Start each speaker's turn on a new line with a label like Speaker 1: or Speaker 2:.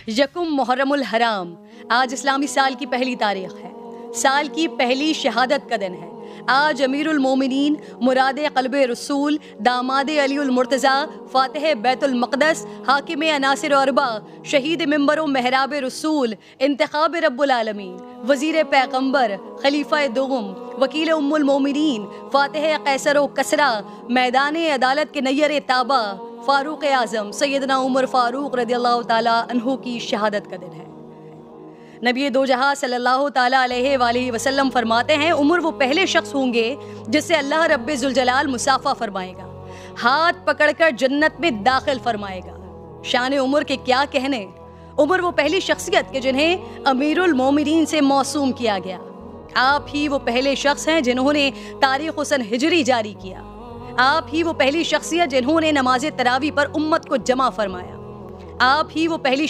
Speaker 1: یکم محرم الحرام، آج اسلامی سال کی پہلی تاریخ ہے، سال کی پہلی شہادت کا دن ہے۔ آج امیر المومنین، مراد قلب رسول، داماد علی المرتضیٰ، فاتح بیت المقدس، حاکم عناصر اربع، شہید منبر و محراب رسول، انتخاب رب العالمین، وزیر پیغمبر، خلیفہ دوم، وکیل ام المومنین، فاتح قیصر و کسریٰ، میدان عدالت کے نیر تابہ، فاروق اعظم سیدنا عمر فاروق رضی اللہ تعالیٰ عنہ کی شہادت کا دن ہے۔ نبی دو جہاں صلی اللہ تعالیٰ علیہ وآلہ وسلم فرماتے ہیں، عمر وہ پہلے شخص ہوں گے جس سے اللہ رب ذوالجلال مصافحہ فرمائے گا، ہاتھ پکڑ کر جنت میں داخل فرمائے گا۔ شان عمر کے کیا کہنے، عمر وہ پہلی شخصیت کہ جنہیں امیر المومنین سے موسوم کیا گیا۔ آپ ہی وہ پہلے شخص ہیں جنہوں نے تاریخ حسن ہجری جاری کیا۔ آپ ہی وہ پہلی شخصیت جنہوں نے نماز تراویح پر امت کو جمع فرمایا۔ آپ ہی وہ پہلی